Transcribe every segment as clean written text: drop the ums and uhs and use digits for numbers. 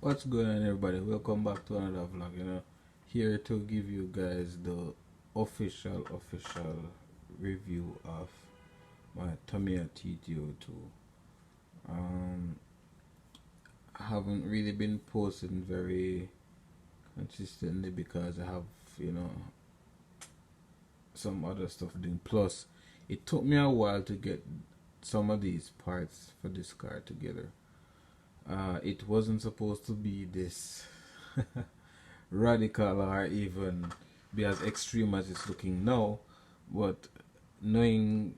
What's going on, everybody? Welcome back to another vlog. Here to give you guys the official review of my Tamiya TT02. um I haven't really been posting very consistently because I have some other stuff doing. Plus, it took me a while to get some of these parts for this car together. It wasn't supposed to be this radical or even be as extreme as it's looking now, but knowing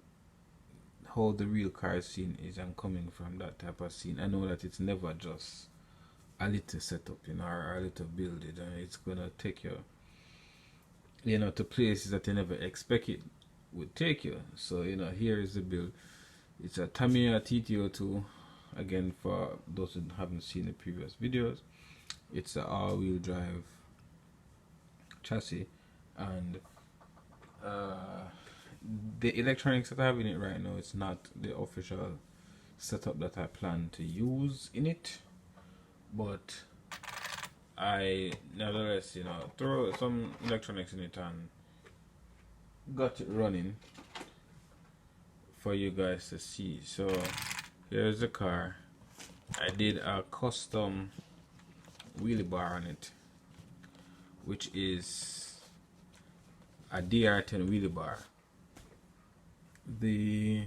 how the real car scene is and coming from that type of scene, I know that it's never just a little setup, or a little build. It's gonna take you, to places that you never expect it would take you. So here is the build. It's a Tamiya TT02. Again, for those who haven't seen the previous videos, it's an all-wheel drive chassis, and the electronics that I have in it right now, it's not the official setup that I plan to use in it, but I nevertheless throw some electronics in it and got it running for you guys to see. So here's the car. I did a custom wheelie bar on it, which is a DR10 wheelie bar. The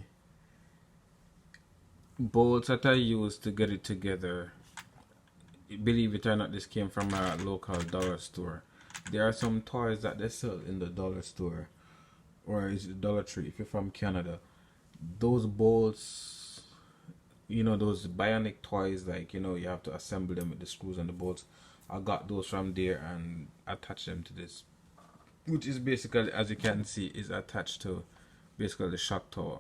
bolts that I used to get it together, believe it or not, this came from a local dollar store. There are some toys that they sell in the dollar store, or is it Dollar Tree if you're from Canada. Those bolts, those bionic toys, like you have to assemble them with the screws and the bolts. I got those from there and attached them to this, which is basically, as you can see, is attached to basically the shock tower.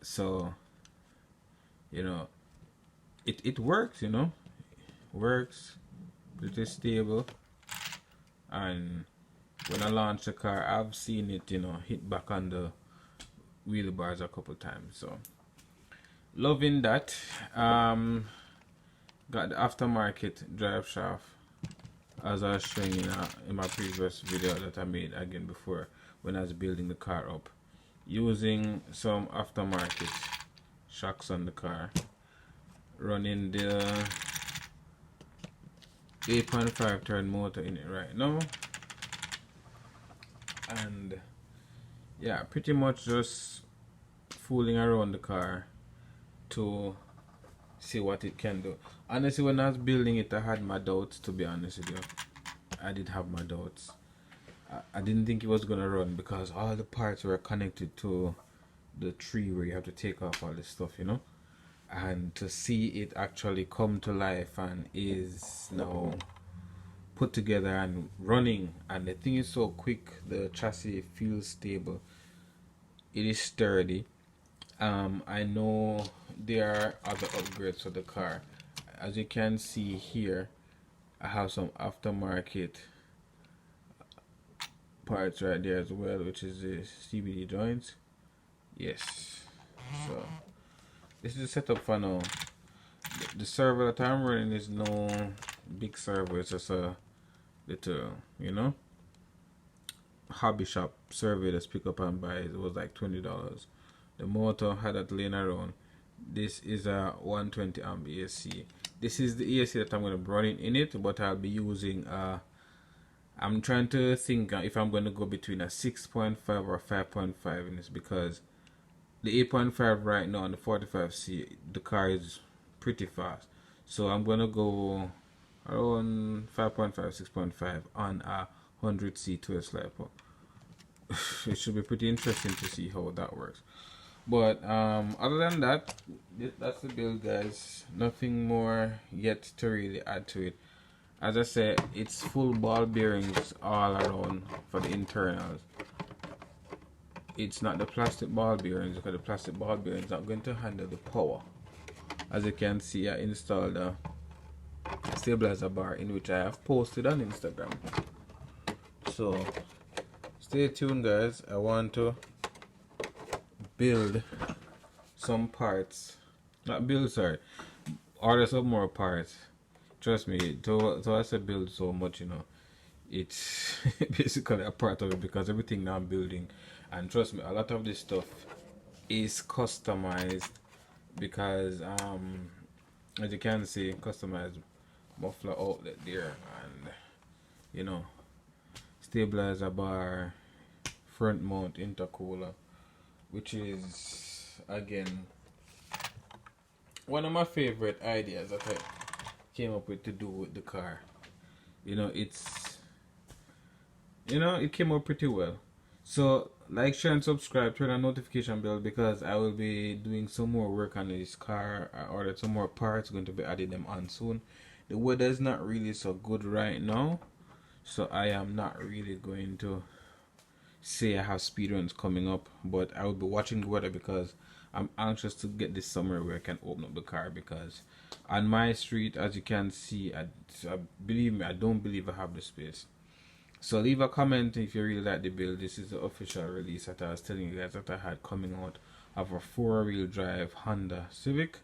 So it works, works pretty stable. And when I launched the car, I've seen it hit back on the wheel bars a couple times. So loving that. Got the aftermarket drive shaft, as I was showing in my previous video that I made again before when I was building the car up, using some aftermarket shocks on the car, running the 8.5 turn motor in it right now, and yeah, pretty much just fooling around the car to see what it can do. Honestly, when I was building it, I had my doubts, to be honest with you. I did have my doubts. I didn't think it was gonna run because all the parts were connected to the tree where you have to take off all this stuff, and to see it actually come to life and is now put together and running, and the thing is so quick, the chassis feels stable, it is sturdy. I know there are other upgrades for the car. As you can see here, I have some aftermarket parts right there as well, which is the CBD joints. Yes. So this is the setup for now. The servo that I'm running is no big servo. It's just a little, hobby shop servo that's pick up and buy. It was like $20. The motor had that laying around. This is a 120 amp AC. This is the AC that I'm going to be running in it, but I'll be using I'm trying to think if I'm going to go between a 6.5 or 5.5 in this, because the 8.5 right now on the 45C, the car is pretty fast. So I'm going to go around 5.5, 6.5 on a 100C to a sliper. It should be pretty interesting to see how that works. But other than that, that's the build, guys. Nothing more yet to really add to it. As I said, it's full ball bearings all around for the internals. It's not the plastic ball bearings, because the plastic ball bearings are going to handle the power. As you can see, I installed a stabilizer bar, in which I have posted on Instagram. So stay tuned, guys. I want to build some parts, not build, sorry, order some more parts trust me, to us to build so much, you know, it's basically a part of it because everything now I'm building, and trust me, a lot of this stuff is customized because as you can see, customized muffler outlet there, and you know, stabilizer bar, front mount intercooler, which is again one of my favorite ideas that I came up with to do with the car. You know, it came out pretty well. So like, share and subscribe, turn on notification bell because I will be doing some more work on this car. I ordered some more parts, going to be adding them on soon. The weather is not really so good right now, so I am not really going to say I have speed runs coming up, but I will be watching the weather because I'm anxious to get this summer where I can open up the car, because on my street, as you can see, I believe me, I don't believe I have the space. So leave a comment if you really like the build. This is the official release that I was telling you guys that I had coming out of a 4-wheel drive Honda Civic,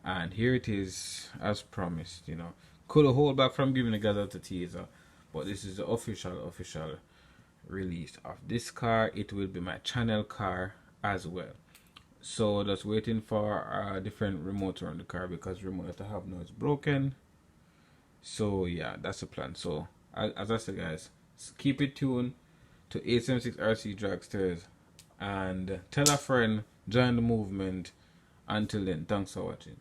and here it is as promised. You know, could hold back from giving you guys out the teaser, but this is the official release of this car. It will be my channel car as well. So just waiting for a different remote around the car because the remote that I have now is broken. So yeah, that's the plan. So as I said, guys, keep it tuned to 876 RC Dragsters and tell a friend, join the movement. Until then, thanks for watching.